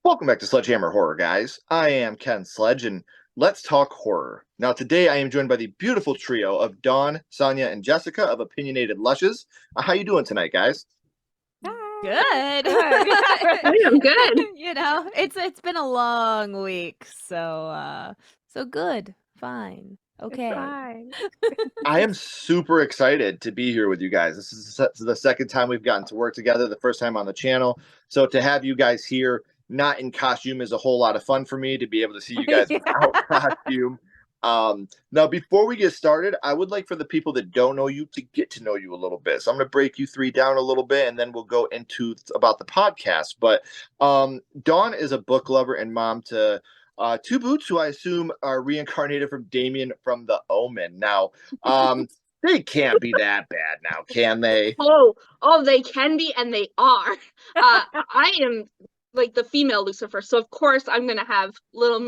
Welcome back to Sledgehammer Horror, guys. I am Ken Sledge, and let's talk horror. Now, today I am joined by the beautiful trio of Dawn, Saunya, and Jessica of Opinionated Lushes. How you doing tonight, guys? Good. I'm good. It's been a long week, so good. Fine. Okay. Fine. I am super excited to be here with you guys. This is the second time we've gotten to work together, the first time on the channel. So to have you guys here, not in costume, is a whole lot of fun for me to be able to see you guys without costume. Now, before we get started, I would like for the people that don't know you to get to know you a little bit. So I'm going to break you three down a little bit, and then we'll go into about the podcast. But Dawn is a book lover and mom to two boots, who I assume are reincarnated from Damien from The Omen. Now, they can't be that bad now, can they? Oh, they can be, and they are. I am like the female Lucifer, so of course I'm gonna have little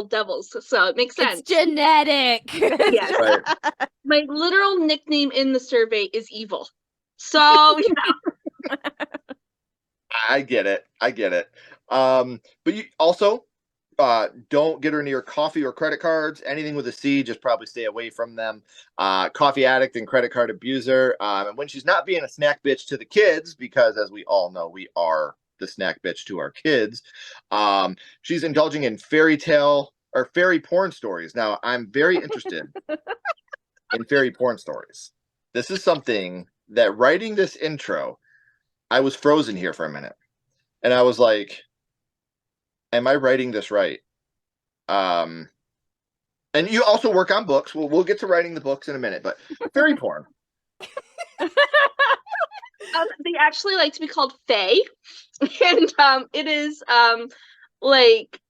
devils. So it makes sense. It's genetic. Yes. Right. My literal nickname in the survey is evil. So I get it. But you also don't get her near coffee or credit cards. Anything with a C, just probably stay away from them. Coffee addict and credit card abuser. And when she's not being a snack bitch to the kids, because as we all know, we are the snack bitch to our kids. She's indulging in fairy porn stories. Now, I'm very interested in fairy porn stories. This is something that writing this intro, I was frozen here for a minute. And I was like, am I writing this right? And you also work on books. We'll get to writing the books in a minute, but fairy porn. they actually like to be called fae, and it is like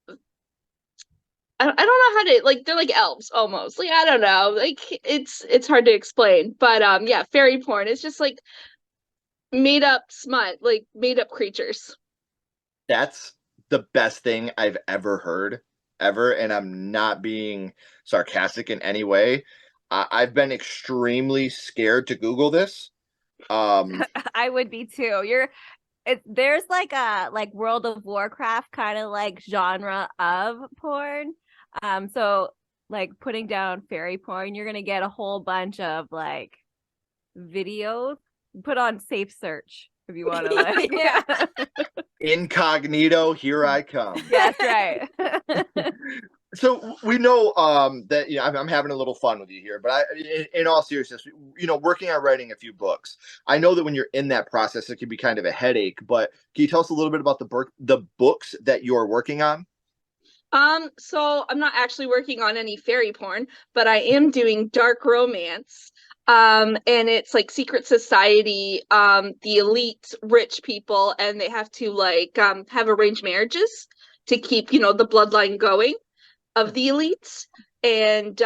I don't know how to, like, they're like elves almost. Like, I don't know, like it's hard to explain, but yeah, fairy porn is just like made up smut, like made up creatures. That's the best thing I've ever heard, ever, and I'm not being sarcastic in any way. I've been extremely scared to Google this. I would be too. There's like a World of Warcraft kind of like genre of porn. So like putting down fairy porn, you're gonna get a whole bunch of like videos. Put on safe search if you want to like yeah. Incognito, here I come. That's right. So we know that I'm having a little fun with you here, but in all seriousness, working on writing a few books, I know that when you're in that process, it can be kind of a headache. But can you tell us a little bit about the books that you're working on? So I'm not actually working on any fairy porn, but I am doing dark romance. And it's like secret society, the elite rich people, and they have to like have arranged marriages to keep, the bloodline going of the elites. And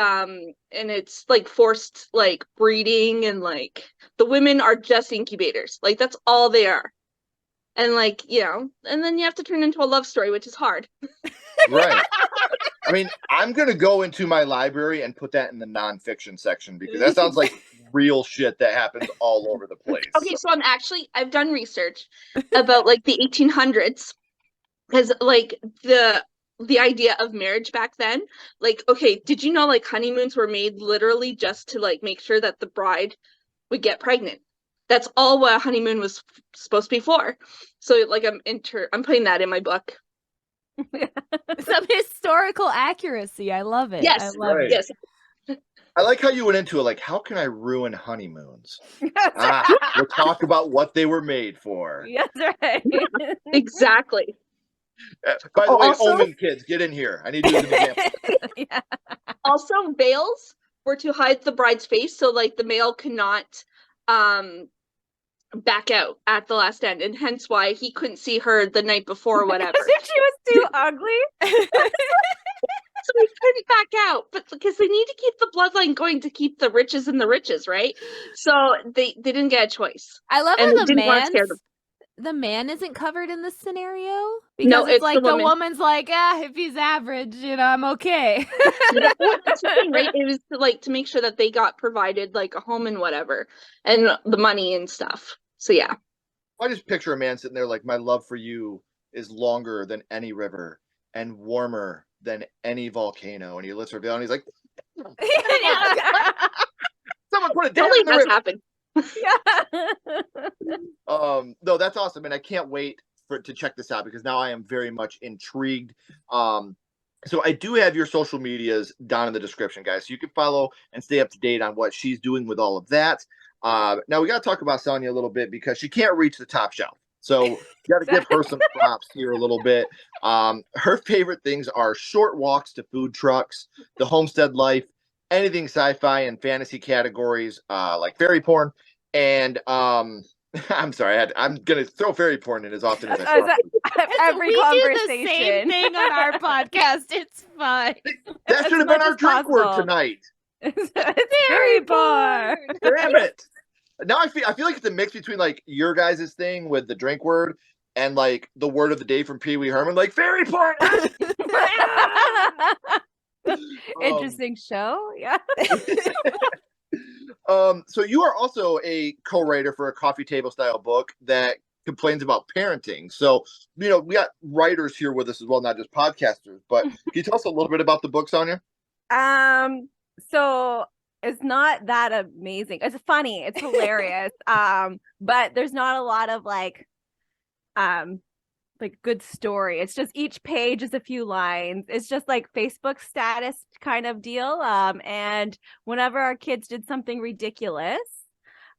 it's like forced like breeding, and like the women are just incubators. Like that's all they are. And like, and then you have to turn into a love story, which is hard. Right. I mean, I'm going to go into my library and put that in the nonfiction section, because that sounds like real shit that happens all over the place. Okay, so I've done research about like the 1800s, because like the idea of marriage back then, like, okay, did you know like honeymoons were made literally just to like make sure that the bride would get pregnant? That's all what a honeymoon was supposed to be for. So like I'm putting that in my book. Some historical accuracy. I love it. Yes. I love it. Yes. I like how you went into it, like, how can I ruin honeymoons? We'll talk about what they were made for. That's right. Exactly. By the way, also, Omen kids, get in here. I need you as an example. Yeah. Also, veils were to hide the bride's face, so like the male could not back out at the last end, and hence why he couldn't see her the night before or whatever. She was too ugly. So he couldn't back out, but because they need to keep the bloodline going to keep the riches in the riches, right? So they didn't get a choice. I love And how the man isn't covered in this scenario, because No, it's like the woman. woman's like, if he's average, I'm okay. That's the thing, right? It was to make sure that they got provided like a home and whatever, and the money and stuff. So yeah. I just picture a man sitting there like, my love for you is longer than any river and warmer than any volcano. And he lifts her veil and he's like, someone put a dam in the river. Happened. No, that's awesome. And I can't wait to check this out because now I am very much intrigued. So I do have your social medias down in the description, guys. So you can follow and stay up to date on what she's doing with all of that. Now we got to talk about Saunya a little bit because she can't reach the top shelf. So you got to give her some props here a little bit. Her favorite things are short walks to food trucks, the homestead life, anything sci-fi and fantasy categories like fairy porn. And I'm sorry, I'm going to throw fairy porn in as often as I can. Every conversation. We do the same thing on our podcast. It's fine. That should have been our drink word tonight. Fairy porn. Damn it. Now I feel like it's a mix between like your guys' thing with the drink word and like the word of the day from Pee Wee Herman, like fairy porn. Interesting show. Yeah. So you are also a co-writer for a coffee table style book that complains about parenting. So, we got writers here with us as well, not just podcasters, but can you tell us a little bit about the book, Saunya? So it's not that amazing. It's funny. It's hilarious. But there's not a lot of like good story. It's just each page is a few lines. It's just like Facebook status kind of deal. And whenever our kids did something ridiculous,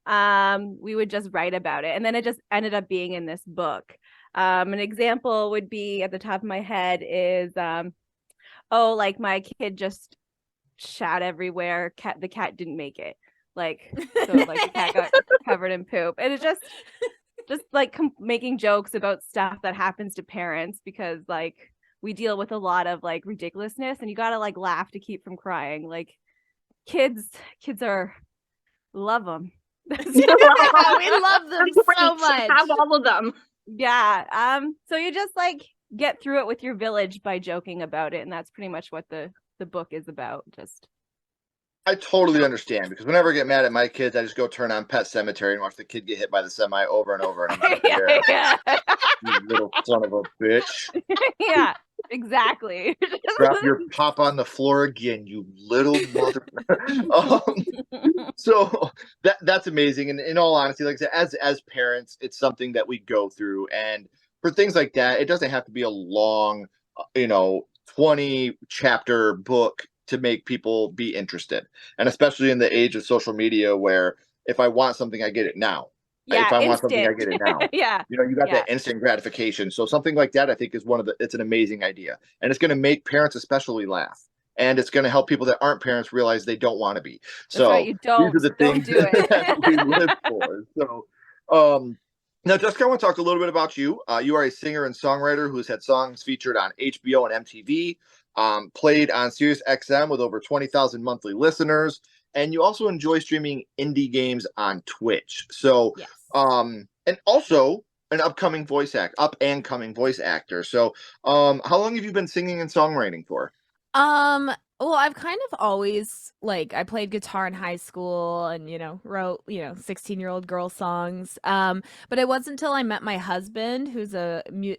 we would just write about it. And then it just ended up being in this book. An example would be at the top of my head is, like my kid just shat everywhere. The cat didn't make it. The cat got covered in poop. And it's just like making jokes about stuff that happens to parents because like we deal with a lot of like ridiculousness and you gotta like laugh to keep from crying. Like kids are love them. We love them so much. Have all of them. Yeah. So you just like get through it with your village by joking about it, and that's pretty much what the book is about. I totally understand because whenever I get mad at my kids, I just go turn on Pet Cemetery and watch the kid get hit by the semi over and over. And I'm like, yeah. You little son of a bitch. Yeah, exactly. Drop your pop on the floor again, you little mother. So that's amazing. And in all honesty, like I said, as parents, it's something that we go through. And for things like that, it doesn't have to be a long, 20 chapter book to make people be interested. And especially in the age of social media where if I want something, I get it now. Yeah, if I want something, I get it now. Yeah. You got that instant gratification. So something like that, I think is it's an amazing idea. And it's going to make parents especially laugh. And it's going to help people that aren't parents realize they don't want to be. So right, you don't, these are the things do it. that we live for. So, now, Jessica, I want to talk a little bit about you. You are a singer and songwriter who has had songs featured on HBO and MTV, played on Sirius XM with over 20,000 monthly listeners, and you also enjoy streaming indie games on Twitch. So, yes. And also an upcoming voice actor. So, how long have you been singing and songwriting for? Well, I've kind of always I played guitar in high school and wrote 16-year-old girl songs. But it wasn't until I met my husband, who's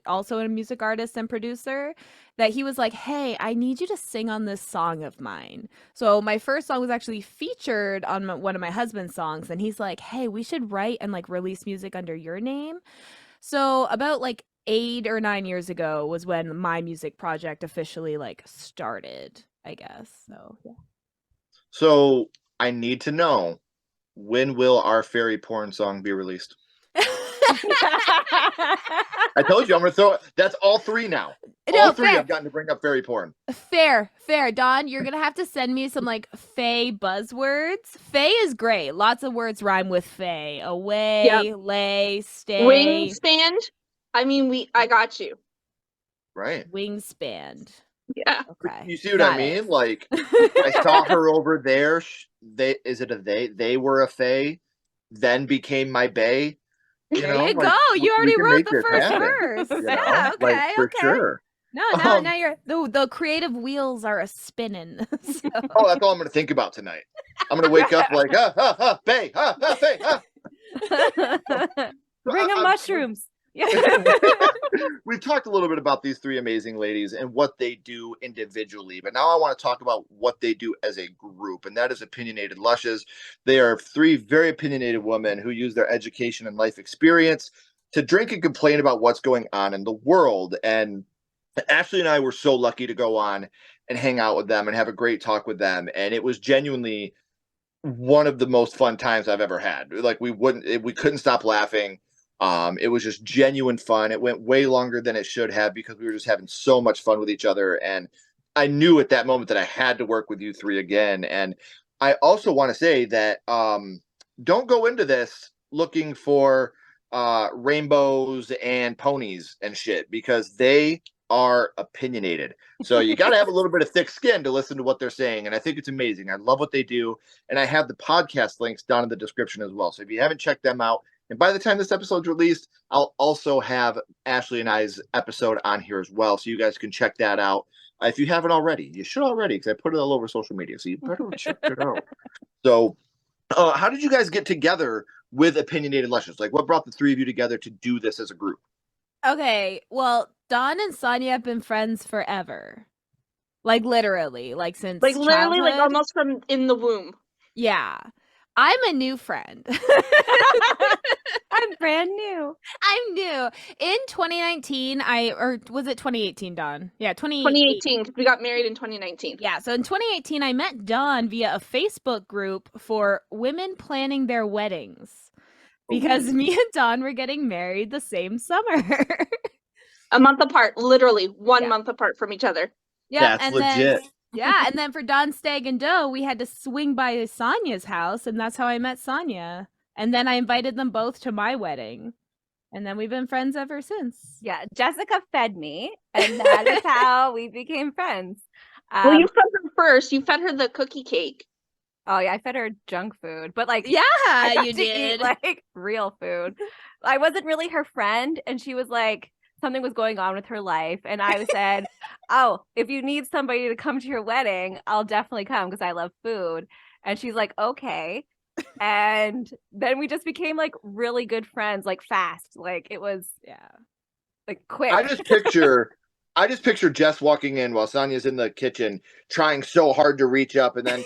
also a music artist and producer, that he was like, "Hey, I need you to sing on this song of mine." So my first song was actually featured on one of my husband's songs, and he's like, "Hey, we should write and release music under your name." So about 8 or 9 years ago was when my music project officially started, I guess. So yeah. So I need to know, when will our fairy porn song be released? I told you I'm gonna throw it. That's all three now. All three fair. I've gotten to bring up fairy porn. Fair. Dawn, you're gonna have to send me some fae buzzwords. Fae is great. Lots of words rhyme with fae. Away, lay, stay. Wingspan. I got you. Right. Wingspan. Yeah. Okay. You see what I mean? I saw her over there. They were a fae, then became my bae. There you go. You already wrote the first verse. Yeah, okay. For sure. No, now you're the creative wheels are a spinning. So. Oh, that's all I'm gonna think about tonight. I'm gonna wake up fae, fae, Bring them mushrooms. Yeah. We've talked a little bit about these three amazing ladies and what they do individually, but now I want to talk about what they do as a group, and that is Opinionated Lushes. They are three very opinionated women who use their education and life experience to drink and complain about what's going on in the world. And Ashley and I were so lucky to go on and hang out with them and have a great talk with them, and it was genuinely one of the most fun times I've ever had. Like we couldn't stop laughing. It was just genuine fun. It went way longer than it should have because we were just having so much fun with each other. And I knew at that moment that I had to work with you three again. And I also want to say that don't go into this looking for rainbows and ponies and shit, because they are opinionated. So you got to have a little bit of thick skin to listen to what they're saying. And I think it's amazing. I love what they do. And I have the podcast links down in the description as well. So if you haven't checked them out, and by the time this episode's released, I'll also have Ashley and I's episode on here as well. So you guys can check that out. If you haven't already, you should already, because I put it all over social media. So you better check it out. So how did you guys get together with Opinionated Lushes? Like, what brought the three of you together to do this as a group? Okay, well, Dawn and Saunya have been friends forever. Like literally, like since Like literally, like childhood. almost from in the womb. Yeah. I'm a new friend. I'm brand new. I'm new. In 2019, or was it 2018, Dawn? Yeah, 2018. 2018, because we got married in 2019. Yeah, so in 2018, I met Dawn via a Facebook group for women planning their weddings. Because me and Dawn were getting married the same summer. A month apart, literally 1 Yeah. month apart from each other. Yeah, That's and legit. then yeah, and then for Dawn's Stag and Doe, we had to swing by Sonia's house, and that's how I met Saunya. And then I invited them both to my wedding. And then we've been friends ever since. Yeah, Jessica fed me, and that is how we became friends. Well, you fed her first. You fed her the cookie cake. Oh yeah, I fed her junk food, but like Yeah, I got you to did. eat like real food. I wasn't really her friend, and she was like, something was going on with her life, and I said, "Oh, if you need somebody to come to your wedding, I'll definitely come because I love food." And she's like, "Okay." And then we just became like really good friends, like fast. Like it was Yeah. like quick. I just picture Jess walking in while Sonya's in the kitchen trying so hard to reach up, and then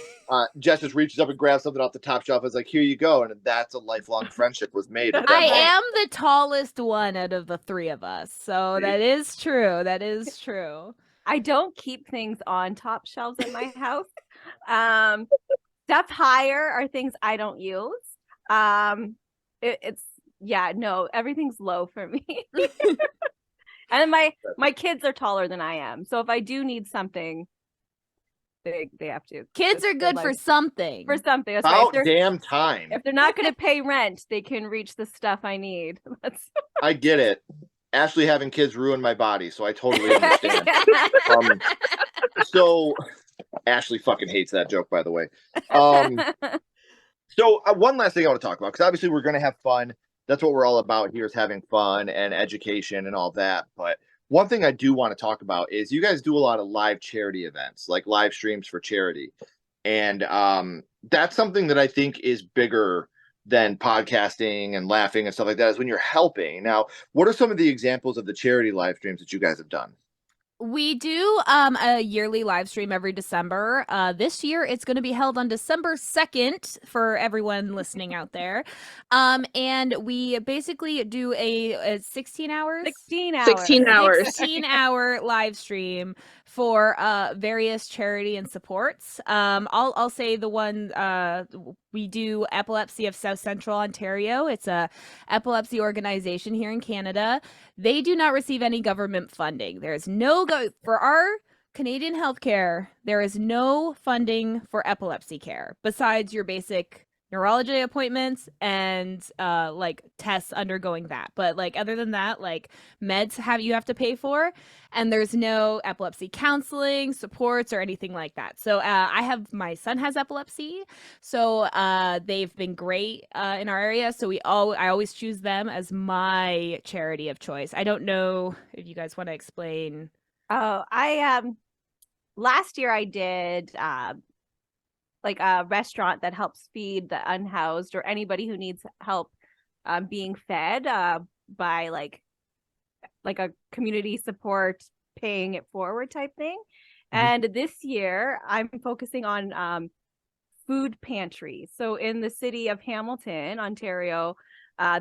Jess just reaches up and grabs something off the top shelf. It's like, here you go, and that's a lifelong friendship was made. At that I moment. am the tallest one out of the three of us. So that is true. That is true. I don't keep things on top shelves in my house. Stuff higher are things I don't use. It's yeah, no, everything's low for me. And my kids are taller than I am, so if I do need something, they have to. Kids are good for something. For something. That's About right. damn time. If they're not going to pay rent, they can reach the stuff I need. I get it. Ashley having kids ruined my body, so I totally understand. So Ashley fucking hates that joke, by the way. So one last thing I want to talk about, because obviously we're going to have fun. That's what we're all about here, is having fun and education and all that. But one thing I do want to talk about is you guys do a lot of live charity events, like live streams for charity. And that's something that I think is bigger than podcasting and laughing and stuff like that, is when you're helping. Now, what are some of the examples of the charity live streams that you guys have done? We do a yearly live stream every December. This year it's going to be held on December 2nd for everyone listening out there. And we basically do a 16 hours? 16 hours. 16 hours. 16-hour live stream for various charity and supports. I'll say the one we do Epilepsy of South Central Ontario. It's a epilepsy organization here in Canada. They do not receive any government funding. There is no for our Canadian healthcare. There is no funding for epilepsy care besides your basic neurology appointments and like tests undergoing that. But like other than that, like meds you have to pay for, and there's no epilepsy counseling, supports, or anything like that. So my son has epilepsy, so they've been great in our area. So I always choose them as my charity of choice. I don't know if you guys want to explain. Oh, I last year I did like a restaurant that helps feed the unhoused or anybody who needs help being fed by like like a community support, paying it forward type thing. Mhm. And this year, I'm focusing on food pantries. So in the city of Hamilton, Ontario,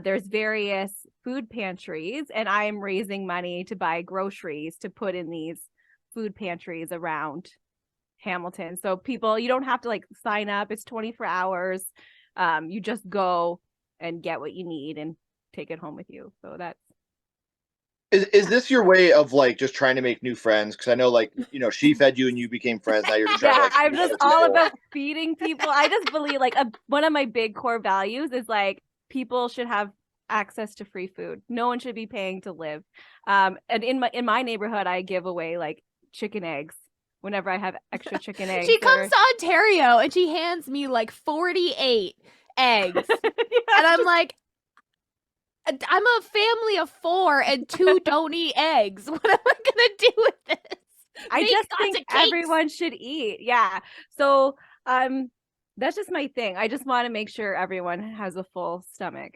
there's various food pantries, and I am raising money to buy groceries to put in these food pantries around Hamilton. So people, you don't have to like sign up. It's 24 hours. You just go and get what you need and take it home with you. So that's Is this your way of like just trying to make new friends? Because I know, like, she fed you and you became friends. Now you're just trying to yeah, like I'm meet just other all people. about feeding people. I just believe like one of my big core values is like people should have access to free food. No one should be paying to live. And in my neighborhood, I give away like chicken eggs whenever I have extra chicken eggs. She comes to Ontario and she hands me like 48 eggs. And I'm like, I'm a family of 4 and 2 don't eat eggs. What am I gonna do with this? I Make just lots think of cakes. everyone should eat. Yeah. So that's just my thing. I just want to make sure everyone has a full stomach.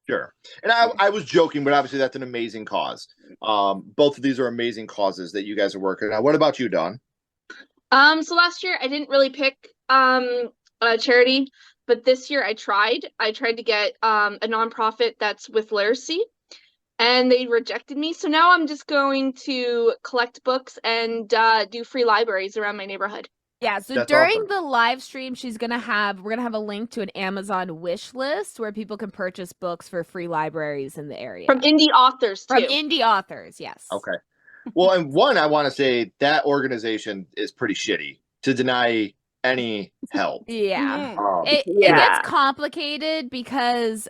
Sure. And I was joking, but obviously that's an amazing cause. Both of these are amazing causes that you guys are working on. What about you, Dawn? So last year I didn't really pick a charity, but this year I tried. I tried to get a nonprofit that's with literacy, and they rejected me. So now I'm just going to collect books and do free libraries around my neighborhood. Yeah, so That's during awesome. the live stream, we're gonna have a link to an Amazon wish list where people can purchase books for free libraries in the area. From indie authors too. From indie authors, yes. Okay. Well, and one, I want to say that organization is pretty shitty to deny any help. Yeah. Mhm. It Yeah. gets complicated because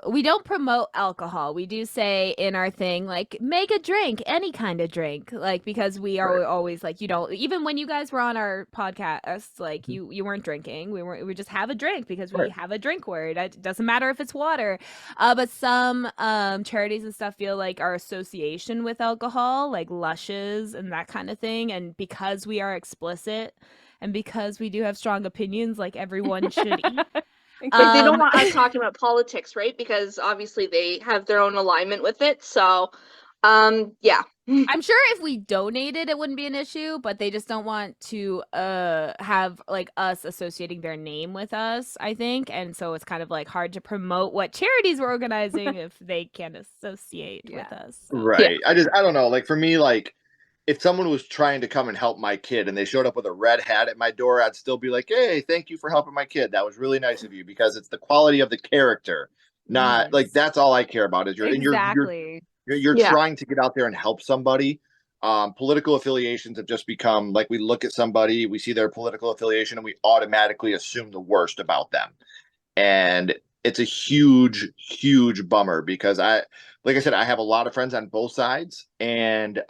we don't promote alcohol. We do say in our thing like make a drink, any kind of drink, like because we are Right. always like even when you guys were on our podcast, like you weren't drinking. We just have a drink because we Right. have a drink word. It doesn't matter if it's water. But some charities and stuff feel like our association with alcohol, like Lushes and that kind of thing, and because we are explicit and because we do have strong opinions, like everyone should eat. Like they don't want us talking about politics, right? Because obviously they have their own alignment with it. So, yeah. I'm sure if we donated, it wouldn't be an issue, but they just don't want to have like us associating their name with us, I think. And so it's kind of like hard to promote what charities we're organizing if they can't associate with us. So. Right. I don't know. Like for me, like if someone was trying to come and help my kid and they showed up with a red hat at my door, I'd still be like, hey, thank you for helping my kid. That was really nice of you, because it's the quality of the character, not like Yes. that's all I care about is Exactly. you're Yeah. trying to get out there and help somebody. Political affiliations have just become like we look at somebody, we see their political affiliation, and we automatically assume the worst about them. And it's a huge, huge bummer because like I said, I have a lot of friends on both sides, and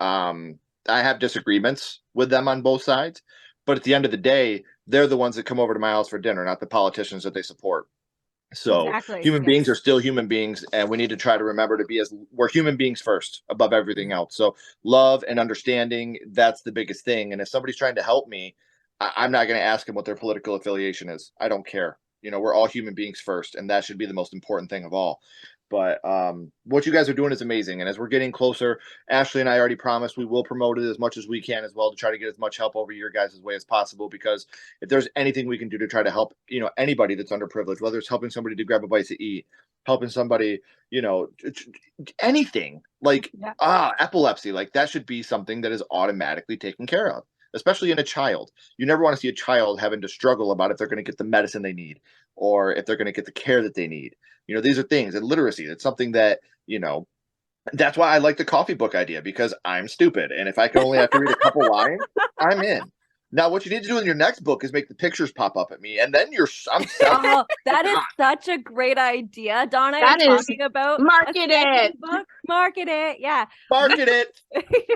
I have disagreements with them on both sides. But at the end of the day, they're the ones that come over to my house for dinner, not the politicians that they support. So Exactly. human Yes. beings are still human beings, and we need to try to remember to be we're human beings first above everything else. So love and understanding, that's the biggest thing. And if somebody's trying to help me, I'm not going to ask them what their political affiliation is. I don't care. We're all human beings first, and that should be the most important thing of all. But what you guys are doing is amazing. And as we're getting closer, Ashley and I already promised we will promote it as much as we can as well to try to get as much help over your guys' way as possible. Because if there's anything we can do to try to help, anybody that's underprivileged, whether it's helping somebody to grab a bite to eat, helping somebody, anything like epilepsy, like that should be something that is automatically taken care of, especially in a child. You never want to see a child having to struggle about if they're going to get the medicine they need or if they're going to get the care that they need. These are things, and literacy, it's something that, that's why I like the coffee book idea, because I'm stupid. And if I can only have to read a couple lines, I'm in. Now, what you need to do in your next book is make the pictures pop up at me, and then I'm selling. Oh, that is such a great idea. Donna That is is talking about market a second it. book. Market it. Yeah. Market it.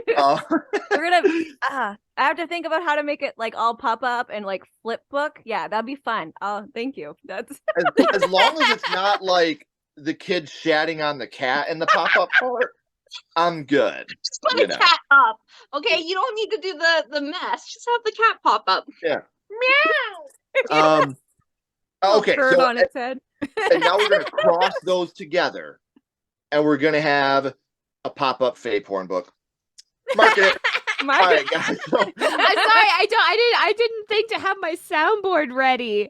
We're gonna I have to think about how to make it like all pop up and like flip book. Yeah, that'd be fun. Oh, thank you. That's as long as it's not like the kid shatting on the cat in the pop-up part, I'm good. Just put a cat up. Okay, you don't need to do the mess. Just have the cat pop up. Yeah. Meow. Okay, bird so on its head. and now we're gonna cross those together, and we're gonna have a pop-up fae porn book. Market it. All right, guys. So, I'm sorry, I didn't think to have my soundboard ready.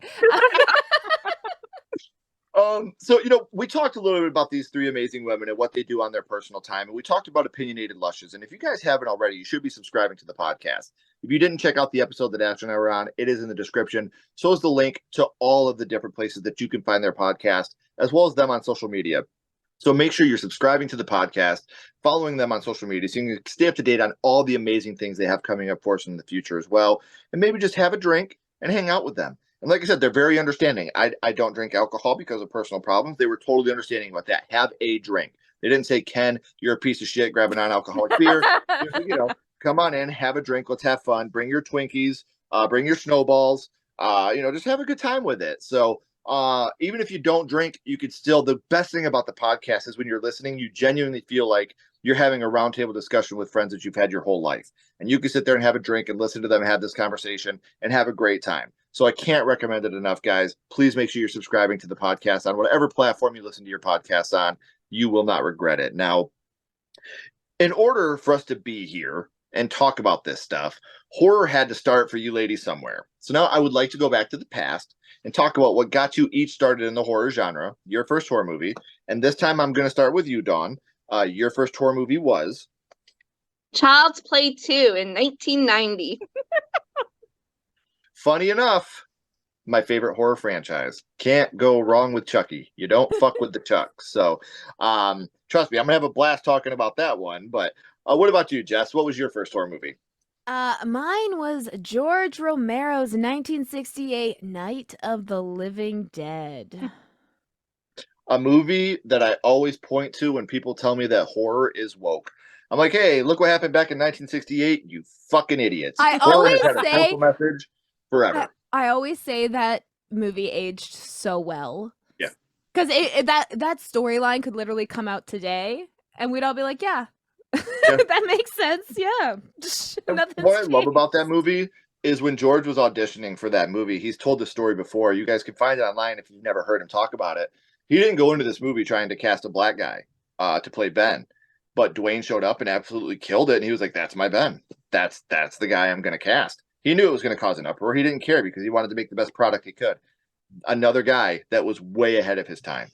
so we talked a little bit about these three amazing women and what they do on their personal time, and we talked about opinionated lushes. And if you guys haven't already, you should be subscribing to the podcast. If you didn't check out the episode that Ash and I were on, it is in the description. So is the link to all of the different places that you can find their podcast, as well as them on social media. So make sure you're subscribing to the podcast, following them on social media, so you can stay up to date on all the amazing things they have coming up for us in the future as well. And maybe just have a drink and hang out with them. And like I said, they're very understanding. I don't drink alcohol because of personal problems. They were totally understanding about that. Have a drink. They didn't say, Ken, you're a piece of shit, grab a non-alcoholic beer. Come on in, have a drink. Let's have fun. Bring your Twinkies, bring your snowballs, just have a good time with it. So even if you don't drink, you could still, the best thing about the podcast is when you're listening, you genuinely feel like you're having a roundtable discussion with friends that you've had your whole life. And you can sit there and have a drink and listen to them have this conversation and have a great time. So I can't recommend it enough, guys. Please make sure you're subscribing to the podcast on whatever platform you listen to your podcast on. You will not regret it. Now, in order for us to be here and talk about this stuff, horror had to start for you ladies somewhere. So now I would like to go back to the past and talk about what got you each started in the horror genre, your first horror movie. And this time I'm going to start with you, Dawn. Your first horror movie was? Child's Play 2 in 1990. Funny enough, my favorite horror franchise. Can't go wrong with Chucky. You don't fuck with the Chucks. So trust me, I'm going to have a blast talking about that one. But what about you, Jess? What was your first horror movie? Mine was George Romero's 1968 Night of the Living Dead. A movie that I always point to when people tell me that horror is woke. I'm like, hey, look what happened back in 1968, you fucking idiots. I Horror always has had a say- social message forever. I always say that movie aged so well. Yeah. Because that storyline could literally come out today, and we'd all be like, yeah. That makes sense. Yeah. What I love about that movie is when George was auditioning for that movie, he's told the story before. You guys can find it online if you've never heard him talk about it. He didn't go into this movie trying to cast a black guy to play Ben, but Dwayne showed up and absolutely killed it. And he was like, that's my Ben. That's the guy I'm going to cast. He knew it was going to cause an uproar. He didn't care because he wanted to make the best product he could. Another guy that was way ahead of his time.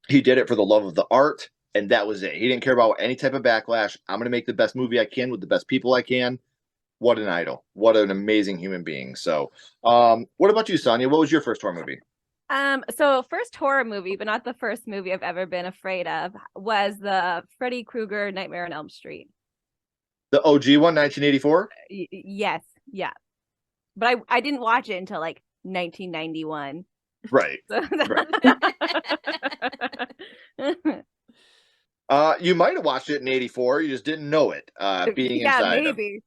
He did it for the love of the art. And that was it. He didn't care about any type of backlash. I'm going to make the best movie I can with the best people I can. What an idol. What an amazing human being. So what about you, Saunya? What was your first horror movie? So first horror movie, but not the first movie I've ever been afraid of, was the Freddy Krueger Nightmare on Elm Street. The OG one, 1984? Yes. Yeah. But I didn't watch it until like 1991. Right. You might have watched it in 84. You just didn't know it being inside. Maybe.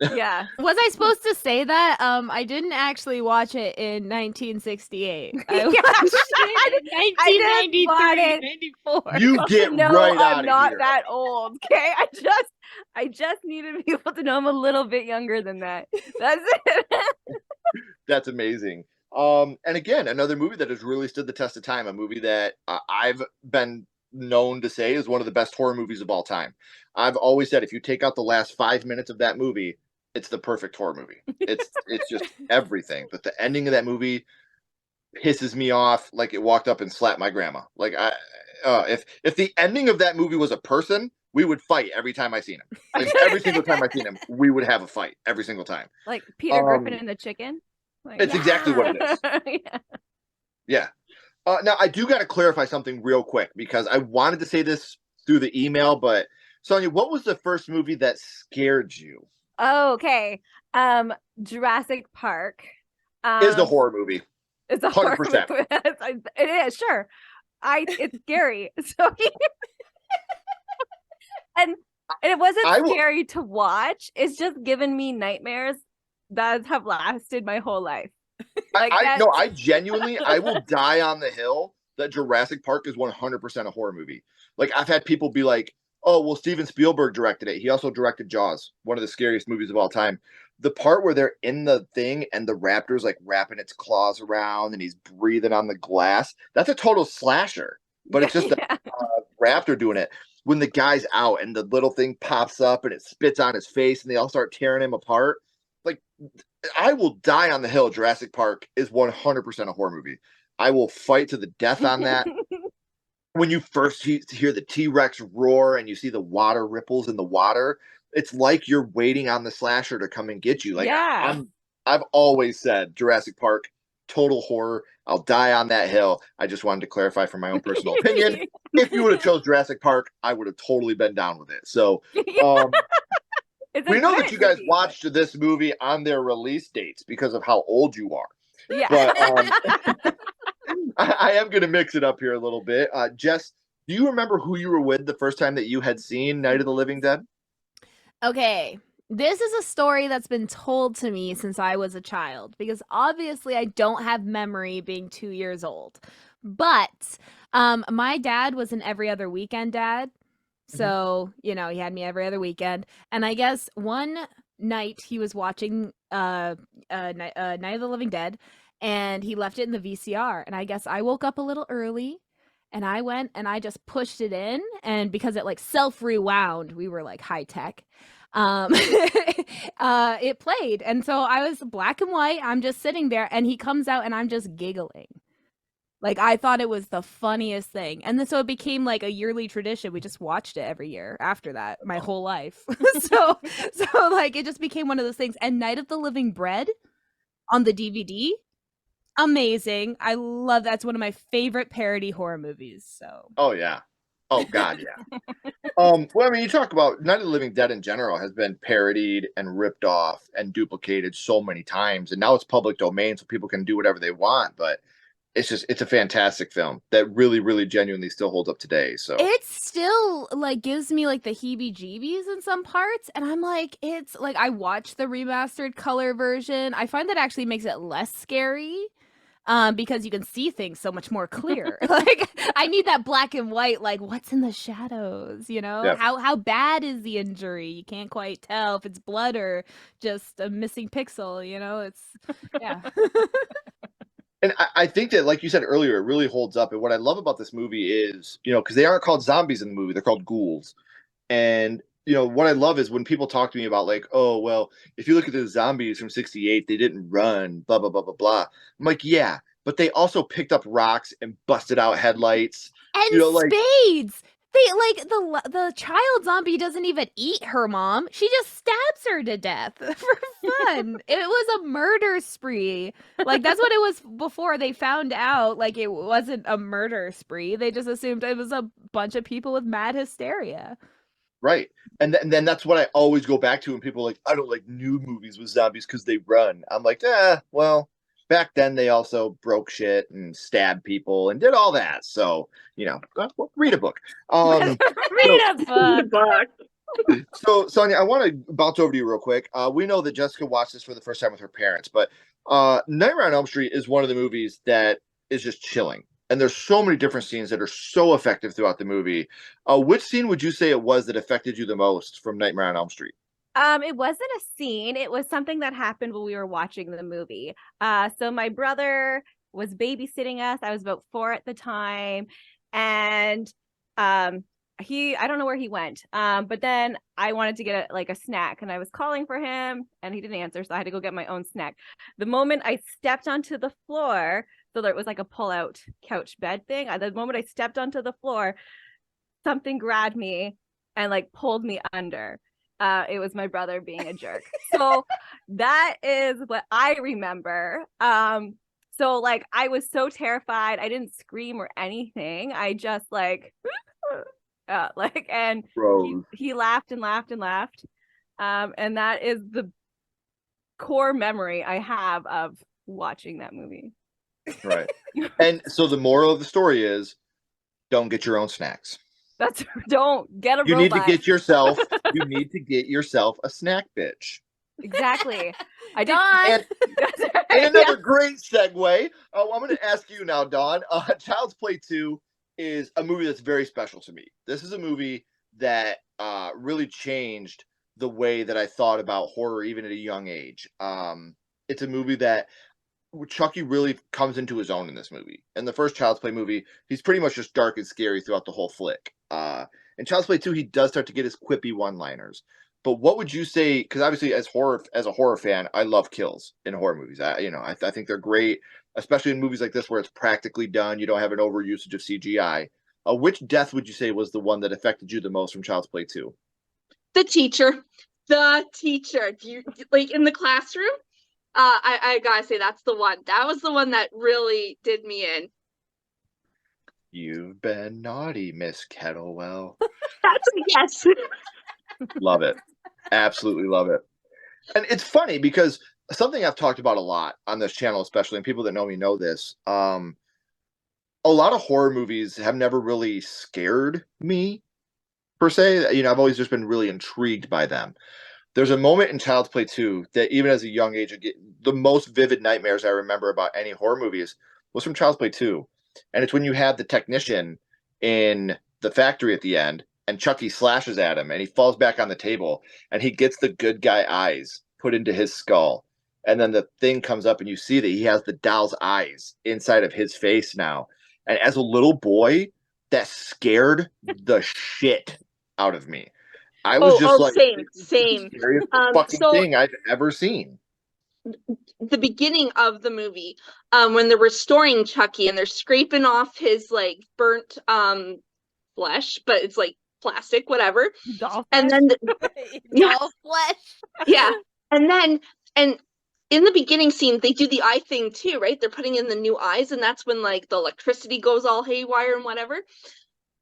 Yeah. Was I supposed to say that? I didn't actually watch it in 1968. I watched it in 1993, 94. You get right out I'm not of here. that old. Okay. I just needed people to know I'm a little bit younger than that. That's it. That's amazing. And again, another movie that has really stood the test of time. A movie that I've been known to say is one of the best horror movies of all time. I've always said if you take out the last 5 minutes of that movie, it's the perfect horror movie. It's just everything. But the ending of that movie pisses me off like it walked up and slapped my grandma. Like if the ending of that movie was a person, we would fight every time I seen him. Like, every single time I seen him, we would have a fight every single time. Like Peter Griffin and the chicken. Like, it's exactly what it is. Yeah. Now I do got to clarify something real quick because I wanted to say this through the email, but Saunya, what was the first movie that scared you? Oh, okay. Jurassic Park Is the horror movie. It's a 100%. horror movie. It is, sure. It's scary. So and it wasn't scary to watch. It's just given me nightmares that have lasted my whole life. Like I genuinely I will die on the hill that Jurassic Park is 100% a horror movie. Like I've had people be like, oh, well, Steven Spielberg directed it. He also directed Jaws, one of the scariest movies of all time. The part where they're in the thing and the raptor's like wrapping its claws around and he's breathing on the glass, that's a total slasher. But it's just a raptor doing it. when the guy's out and the little thing pops up and it spits on his face and they all start tearing him apart. Like, I will die on the hill. Jurassic Park is 100% a horror movie. I will fight to the death on that. When you first hear the T-Rex roar and you see the water ripples in the water, it's like you're waiting on the slasher to come and get you. Like, Yeah. I've always said Jurassic Park, total horror. I'll die on that hill. I just wanted to clarify from my own personal opinion. If you would have chose Jurassic Park, I would have totally been down with it. So we know that you guys watched this movie on their release dates because of how old you are. Yeah. But I am going to mix it up here a little bit. Jess, do you remember who you were with the first time that you had seen Night of the Living Dead? Okay. This is a story that's been told to me since I was a child, because obviously I don't have memory being 2 years old. But my dad was an every other weekend dad. So, he had me every other weekend. And I guess one night he was watching Night of the Living Dead, and he left it in the VCR. And I guess I woke up a little early, and I went and I just pushed it in. And because it like self rewound, we were like high tech. It played. And so I was black and white. I'm just sitting there, and he comes out and I'm just giggling. Like, I thought it was the funniest thing. And then so it became like a yearly tradition. We just watched it every year after that, my whole life. so like it just became one of those things. And Night of the Living Bread on the DVD, amazing. I love that's one of my favorite parody horror movies. So Oh yeah. Oh god, yeah. Well, I mean, you talk about Night of the Living Dead in general has been parodied and ripped off and duplicated so many times, and now it's public domain, so people can do whatever they want. But it's a fantastic film that really, really genuinely still holds up today. So it still like gives me like the heebie-jeebies in some parts, and I'm like, it's like I watched the remastered color version. I find that actually makes it less scary. Because you can see things so much more clear. Like, I need that black and white, like what's in the shadows, Yeah. How bad is the injury? You can't quite tell if it's blood or just a missing pixel, it's yeah. And I think that, like you said earlier, it really holds up. And what I love about this movie is, because they aren't called zombies in the movie, they're called ghouls. And, what I love is when people talk to me about, like, oh, well, if you look at the zombies from 68, they didn't run, blah, blah, blah, blah, blah. I'm like, yeah, but they also picked up rocks and busted out headlights. And spades. They like the child zombie doesn't even eat her mom. She just stabs her to death for fun. It was a murder spree. Like, that's what it was before they found out. Like, it wasn't a murder spree. They just assumed it was a bunch of people with mad hysteria. Right. And then that's what I always go back to when people are like, I don't like new movies with zombies because they run. I'm like, well, back then they also broke shit and stabbed people and did all that. So, read a book. Read a book. So, Saunya, I want to bounce over to you real quick. We know that Jessica watched this for the first time with her parents, but Nightmare on Elm Street is one of the movies that is just chilling. And there's so many different scenes that are so effective throughout the movie. Which scene would you say it was that affected you the most from Nightmare on Elm Street? It wasn't a scene. It was something that happened when we were watching the movie. So my brother was babysitting us. I was about 4 at the time. And I don't know where he went. But then I wanted to get a snack, and I was calling for him and he didn't answer. So I had to go get my own snack. The moment I stepped onto the floor, so there was like a pull-out couch bed thing. The moment I stepped onto the floor, something grabbed me and like pulled me under. It was my brother being a jerk. So that is what I remember. So like I was so terrified. I didn't scream or anything. I just and he laughed and laughed and laughed. And that is the core memory I have of watching that movie. Right. And so the moral of the story is, don't get your own snacks. Don't get a robot. You need to get yourself a snack, bitch. Exactly. And another great segue. I'm going to ask you now, Dawn. Child's Play 2 is a movie that's very special to me. This is a movie that really changed the way that I thought about horror, even at a young age. It's a movie that Chucky really comes into his own in this movie. In the first Child's Play movie, he's pretty much just dark and scary throughout the whole flick. In Child's Play 2, he does start to get his quippy one-liners. But what would you say? Because obviously, as a horror fan, I love kills in horror movies. I think they're great, especially in movies like this where it's practically done. You don't have an overusage of CGI. Which death would you say was the one that affected you the most from Child's Play 2? The teacher. The teacher. Do you like in the classroom? I gotta say that's the one. That was the one that really did me in. You've been naughty, Miss Kettlewell. That's a yes. Love it. Absolutely love it. And it's funny because something I've talked about a lot on this channel, especially, and people that know me know this. A lot of horror movies have never really scared me per se. I've always just been really intrigued by them. There's a moment in Child's Play 2 that even as a young age, the most vivid nightmares I remember about any horror movies was from Child's Play 2. And it's when you have the technician in the factory at the end, and Chucky slashes at him, and he falls back on the table, and he gets the good guy eyes put into his skull. And then the thing comes up, and you see that he has the doll's eyes inside of his face now. And as a little boy, that scared the shit out of me. I was just like, same. the scariest fucking thing I've ever seen. The beginning of the movie, when they're restoring Chucky and they're scraping off his like burnt flesh, but it's like plastic, whatever. Doll and flesh? then Doll flesh. yeah, and in the beginning scene, they do the eye thing too, right? They're putting in the new eyes, and that's when like the electricity goes all haywire and whatever.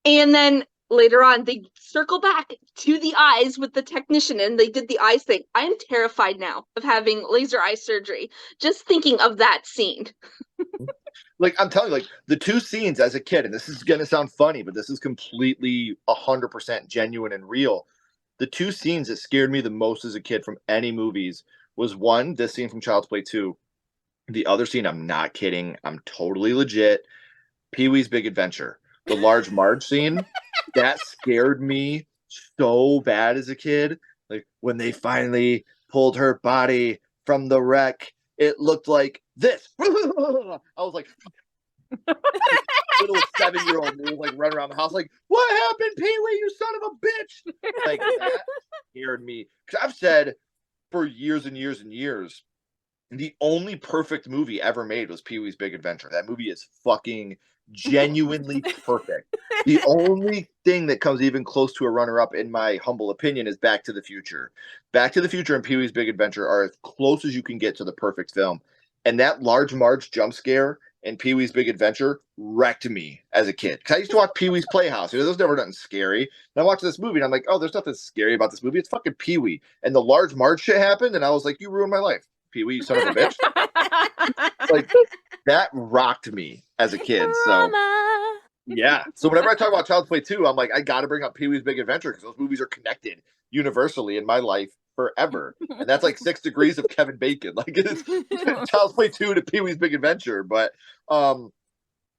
And then later on, they circle back to the eyes with the technician, and they did the eyes thing. I am terrified now of having laser eye surgery. Just thinking of that scene. Like, I'm telling you, like, the two scenes as a kid, and this is going to sound funny, but this is completely 100% genuine and real. The two scenes that scared me the most as a kid from any movies was one, this scene from Child's Play 2. The other scene, I'm not kidding, I'm totally legit, Pee-wee's Big Adventure. The Large Marge scene, that scared me so bad as a kid. Like, when they finally pulled her body from the wreck, it looked like this. I was like little 7-year-old me, like running around the house, like, what happened, Pee-wee, you son of a bitch? Like, that scared me. Because I've said for years and years and years, the only perfect movie ever made was Pee-wee's Big Adventure. That movie is fucking genuinely perfect. The only thing that comes even close to a runner-up, in my humble opinion, is Back to the Future. Back to the Future and Pee-wee's Big Adventure are as close as you can get to the perfect film. And that Large Marge jump scare in Pee-wee's Big Adventure wrecked me as a kid. Because I used to watch Pee-wee's Playhouse. There's never nothing scary. And I watched this movie, and I'm like, oh, there's nothing scary about this movie. It's fucking Pee-wee. And the Large Marge shit happened, and I was like, you ruined my life, Pee-wee, you son of a bitch. Like, that rocked me as a kid. So, yeah. So whenever I talk about Child's Play 2, I'm like, I got to bring up Pee-wee's Big Adventure because those movies are connected universally in my life forever. And that's like 6 degrees of Kevin Bacon. Like, it's Child's Play 2 to Pee-wee's Big Adventure. But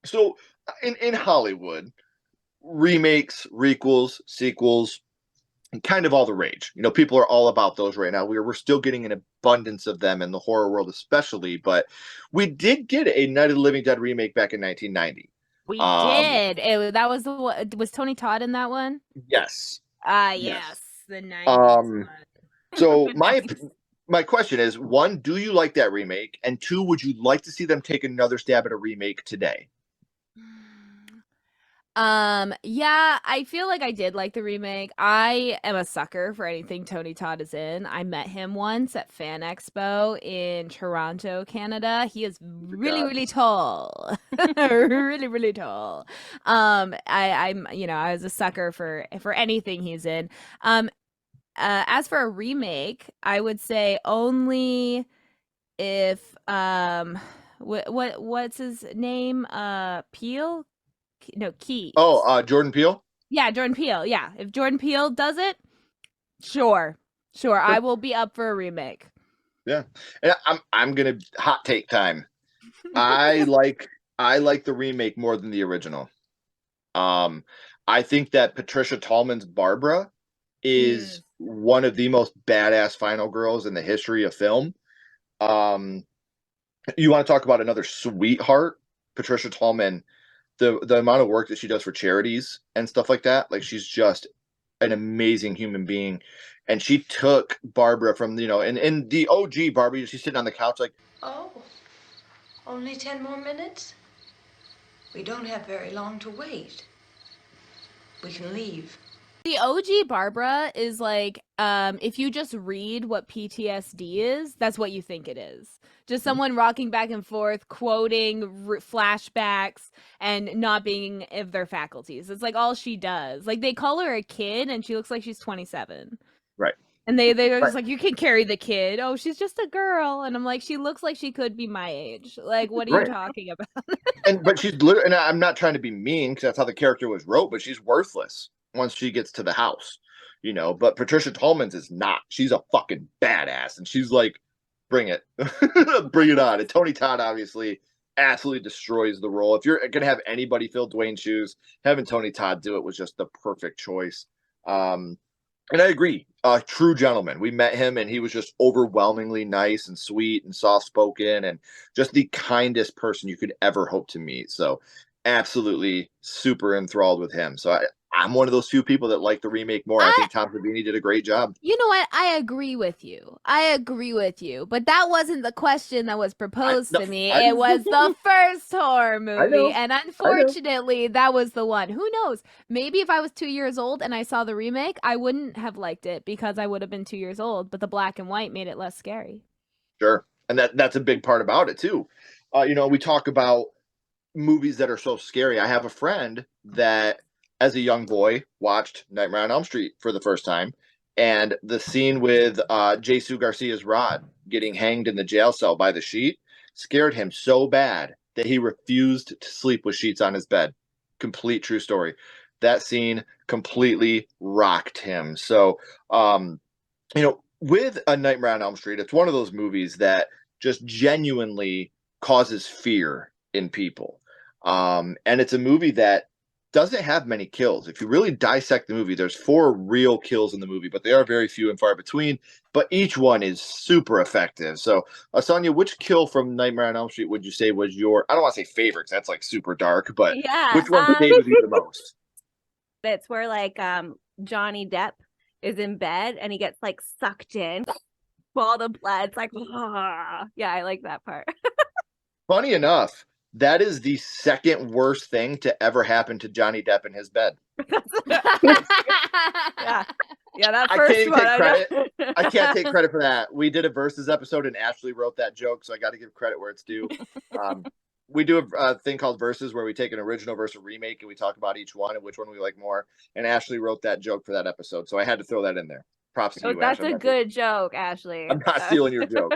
so in Hollywood, remakes, requels, sequels, kind of all the rage. People are all about those right now. We're still getting an abundance of them in the horror world, especially. But we did get a Night of the Living Dead remake back in 1990. We did. That was the one. Was Tony Todd in that one? Yes. Yes. The 90s one. So my question is, one, do you like that remake? And two, would you like to see them take another stab at a remake today? Yeah, I feel like I did like the remake. I am a sucker for anything Tony Todd is in. I met him once at Fan Expo in Toronto, Canada. He is really, really tall. Really, really tall. I was a sucker for anything he's in. As for a remake, I would say only if what's his name? Peele? No, Key. Oh, Jordan Peele? Yeah, Jordan Peele. Yeah. If Jordan Peele does it, sure. I will be up for a remake. Yeah. And I'm gonna hot take time. I like the remake more than the original. I think that Patricia Tallman's Barbara is one of the most badass final girls in the history of film. You want to talk about another sweetheart, Patricia Tallman, the amount of work that she does for charities and stuff like that. Like, she's just an amazing human being. And she took Barbara from, and the OG Barbara, she's sitting on the couch like, Oh, only 10 more minutes? We don't have very long to wait. We can leave. The OG Barbara is like, if you just read what PTSD is, that's what you think it is. Just someone rocking back and forth, quoting flashbacks, and not being of their faculties. It's like all she does. Like, they call her a kid, and she looks like she's 27. right. And they're just Right. like, you can carry the kid. Oh, she's just a girl. And I'm like, she looks like she could be my age. Like, what are you Right. talking about? But she's literally, and I'm not trying to be mean because that's how the character was wrote, but she's worthless once she gets to the house, But Patricia Tallman's is not. She's a fucking badass, and she's like, bring it, bring it on. And Tony Todd obviously absolutely destroys the role. If you're gonna have anybody fill Dwayne's shoes, having Tony Todd do it was just the perfect choice. And I agree. True gentleman. We met him, and he was just overwhelmingly nice and sweet and soft spoken, and just the kindest person you could ever hope to meet. So, absolutely super enthralled with him. So, I'm one of those few people that like the remake more. I think Tom Savini did a great job. You know what? I agree with you. But that wasn't the question that was proposed to me. It was the first horror movie. And unfortunately, that was the one. Who knows? Maybe if I was 2 years old and I saw the remake, I wouldn't have liked it because I would have been 2 years old. But the black and white made it less scary. Sure. And that's a big part about it, too. We talk about movies that are so scary. I have a friend that, as a young boy, watched Nightmare on Elm Street for the first time, and the scene with Jesus Garcia's rod getting hanged in the jail cell by the sheet scared him so bad that he refused to sleep with sheets on his bed. Complete true story. That scene completely rocked him. So, with A Nightmare on Elm Street, it's one of those movies that just genuinely causes fear in people. And it's a movie that doesn't have many kills. If you really dissect the movie, there's 4 real kills in the movie, but they are very few and far between. But each one is super effective. So, Saunya, which kill from Nightmare on Elm Street would you say was your, I don't want to say favorite, 'cause that's like super dark, but which one stayed with you the most? It's where like Johnny Depp is in bed and he gets like sucked in. All the blood's like, yeah, I like that part. Funny enough, that is the second worst thing to ever happen to Johnny Depp in his bed. Yeah, that first one. I can't take credit for that. We did a Versus episode, and Ashley wrote that joke, so I got to give credit where it's due. We do a thing called Versus where we take an original versus a remake, and we talk about each one and which one we like more. And Ashley wrote that joke for that episode, so I had to throw that in there. Props to you, That's Ashley. a good joke, Ashley. I'm not stealing your joke.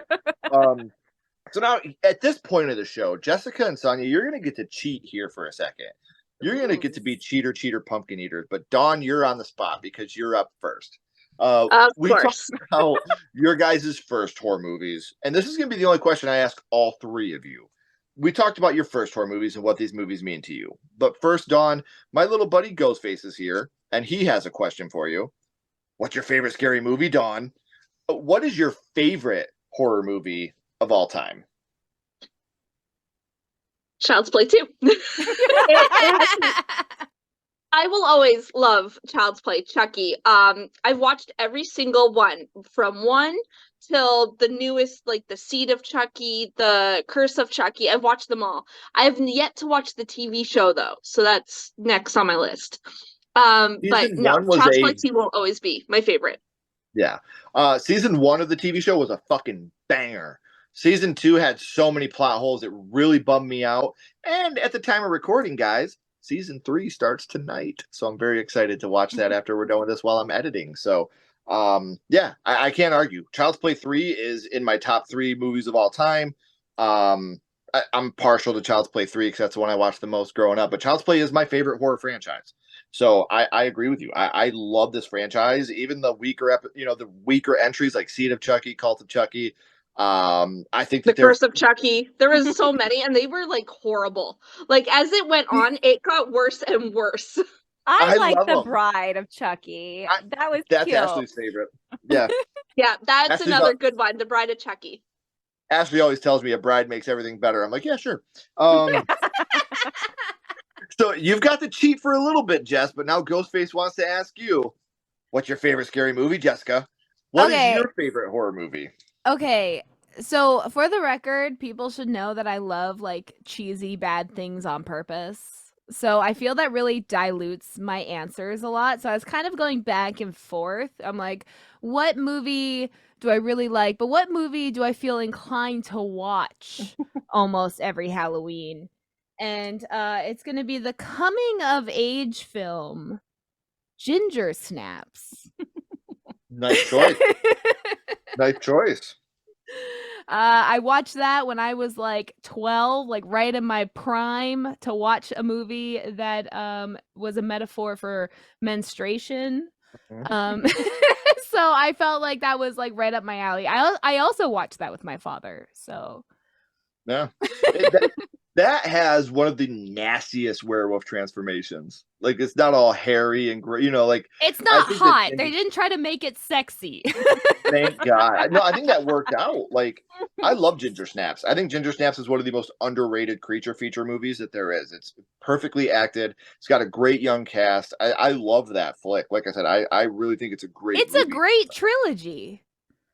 So now, at this point of the show, Jessica and Saunya, you're going to get to cheat here for a second. You're going to get to be cheater, pumpkin eaters. But Dawn, you're on the spot because you're up first. We talked about your guys' first horror movies. And this is going to be the only question I ask all 3 of you. We talked about your first horror movies and what these movies mean to you. But first, Dawn, my little buddy Ghostface is here, and he has a question for you. What's your favorite scary movie, Dawn? What is your favorite horror movie of all time? Child's Play 2. I will always love Child's Play, Chucky. I've watched every single one from 1 till the newest, like the Seed of Chucky, the Curse of Chucky. I've watched them all. I have yet to watch the TV show though, so that's next on my list. But no, Child's Play 2 will always be my favorite. Yeah. Season 1 of the TV show was a fucking banger. Season 2 had so many plot holes, it really bummed me out. And at the time of recording, guys, Season 3 starts tonight. So I'm very excited to watch that after we're done with this while I'm editing. So, yeah, I can't argue. Child's Play 3 is in my top 3 movies of all time. I'm partial to Child's Play 3 because that's the one I watched the most growing up. But Child's Play is my favorite horror franchise. So I agree with you. I love this franchise. Even the weaker entries like Seed of Chucky, Cult of Chucky. I think the Curse of Chucky. There was so many, and they were like horrible. Like as it went on, it got worse and worse. I like the Bride of Chucky. That's Ashley's favorite. Yeah. Yeah, that's Ashley's another good one. The Bride of Chucky. Ashley always tells me a bride makes everything better. I'm like, yeah, sure. So you've got to cheat for a little bit, Jess, but now Ghostface wants to ask you, what's your favorite scary movie, Jessica? What is your favorite horror movie? Okay. So for the record, people should know that I love like cheesy bad things on purpose. So I feel that really dilutes my answers a lot. So I was kind of going back and forth. I'm like, what movie do I really like? But what movie do I feel inclined to watch almost every Halloween? And it's going to be the coming of age film, Ginger Snaps. Nice choice. Nice choice. I watched that when I was like 12, like right in my prime to watch a movie that was a metaphor for menstruation. So I felt like that was like right up my alley. I also watched that with my father. So yeah, that has one of the nastiest werewolf transformations. Like it's not all hairy and gray, like it's not hot. They didn't try to make it sexy. Thank God. No, I think that worked out. Like I love Ginger Snaps. I think Ginger Snaps is one of the most underrated creature feature movies that there is. It's perfectly acted. It's got a great young cast. I love that flick. Like I said, I really think it's a great It's movie. a great trilogy.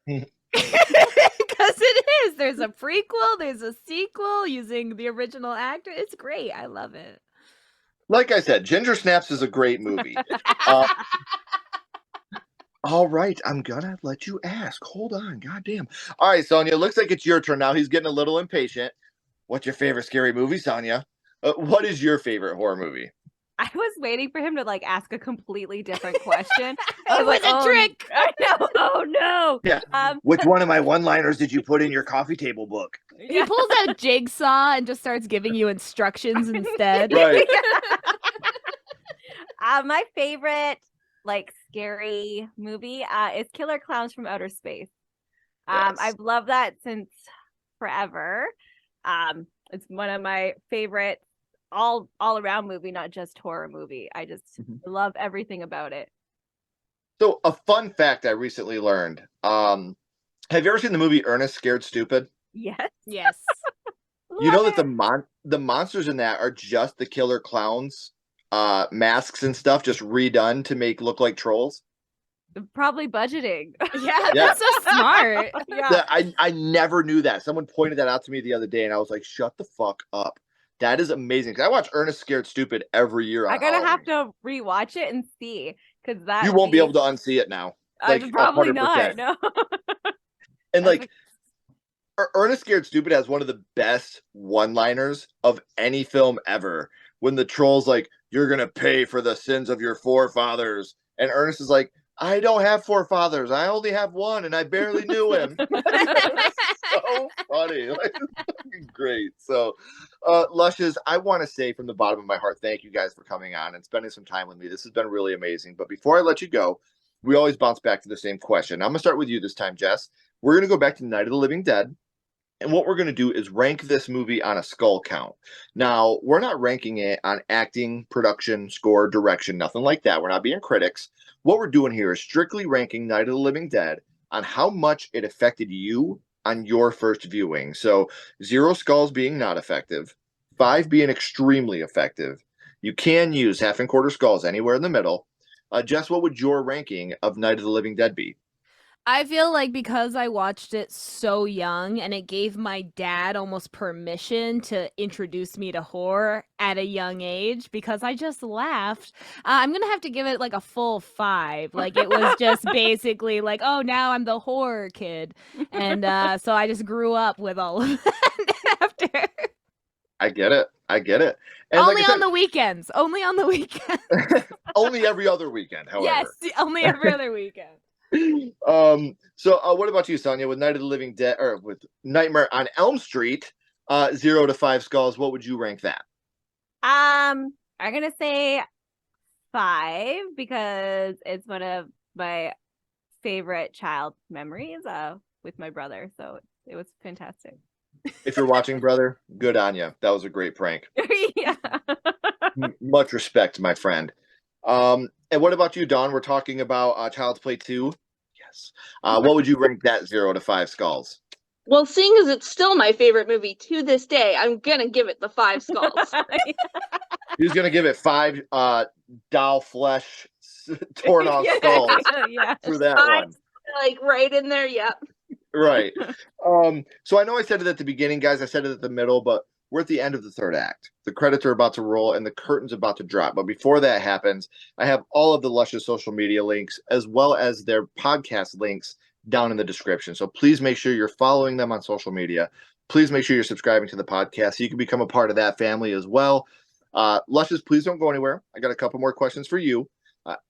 Because it is. There's a prequel, there's a sequel using the original actor. It's great. I love it. Like I said, Ginger Snaps is a great movie. All right, I'm gonna let you ask. Hold on, goddamn. All right, Saunya, looks like it's your turn now. He's getting a little impatient. What's your favorite scary movie, Saunya? What is your favorite horror movie? I was waiting for him to like ask a completely different question. It was a trick. I know. Oh no. Yeah. Which one of my one-liners did you put in your coffee table book? He pulls out Jigsaw and just starts giving you instructions instead. Right. My favorite like scary movie is Killer Clowns from Outer Space. Yes. I've loved that since forever. It's one of my favorite all around movie, not just horror movie. I just love everything about it. So a fun fact I recently learned. Have you ever seen the movie Ernest Scared Stupid? Yes. Yes. You know that the monsters in that are just the killer clowns, masks and stuff just redone to make look like trolls? Probably budgeting. Yeah, that's so smart. Yeah. I never knew that. Someone pointed that out to me the other day and I was like, shut the fuck up. That is amazing. 'Cause I watch Ernest Scared Stupid every year. I gotta have to rewatch it and see because that you won't be able to unsee it now. Like probably 100%. not. No. And like Ernest Scared Stupid has one of the best one-liners of any film ever. When the troll's like, "You're gonna pay for the sins of your forefathers," and Ernest is like, "I don't have forefathers. I only have one, and I barely knew him." So funny, like, great. So, Lushes, I want to say from the bottom of my heart, thank you guys for coming on and spending some time with me. This has been really amazing. But before I let you go, we always bounce back to the same question. I'm gonna start with you this time, Jess. We're gonna go back to Night of the Living Dead. And what we're going to do is rank this movie on a skull count. Now, we're not ranking it on acting, production, score, direction, nothing like that. We're not being critics. What we're doing here is strictly ranking Night of the Living Dead on how much it affected you on your first viewing. So 0 skulls being not effective, 5 being extremely effective. You can use half and quarter skulls anywhere in the middle. Jess, what would your ranking of Night of the Living Dead be? I feel like because I watched it so young and it gave my dad almost permission to introduce me to horror at a young age because I just laughed. I'm going to have to give it like a full 5. Like it was just basically like, oh, now I'm the horror kid. And so I just grew up with all of that after. I get it. And only like I said, on the weekends. Only on the weekends. only every other weekend, however. Yes, only every other weekend. So what about you, Saunya? With Night of the Living Dead or with Nightmare on Elm Street, 0 to 5 skulls, what would you rank that? I'm gonna say 5 because it's one of my favorite child memories with my brother. So it was fantastic. If you're watching, brother, good on you. That was a great prank. Yeah. Much respect, my friend. And what about you, Dawn? We're talking about Child's Play 2. Yes. What would you rank that 0 to 5 skulls? Well, seeing as it's still my favorite movie to this day, I'm gonna give it the 5 skulls. He's gonna give it 5 doll flesh torn off skulls Yeah. for that Five, one. like right in there. Yep. Right. So I know I said it at the beginning, guys. I said it at the middle, but we're at the end of the third act. The credits are about to roll and the curtain's about to drop. But before that happens, I have all of the Lushes social media links as well as their podcast links down in the description. So please make sure you're following them on social media. Please make sure you're subscribing to the podcast so you can become a part of that family as well. Lushes, please don't go anywhere. I got a couple more questions for you.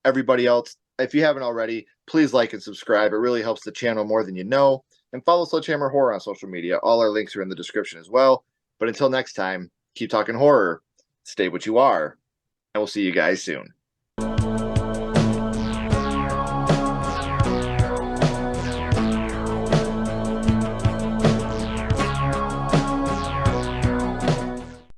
Everybody else, if you haven't already, please like and subscribe. It really helps the channel more than you know. And follow Sledgehammer Horror on social media. All our links are in the description as well. But until next time, keep talking horror, stay what you are, and we'll see you guys soon.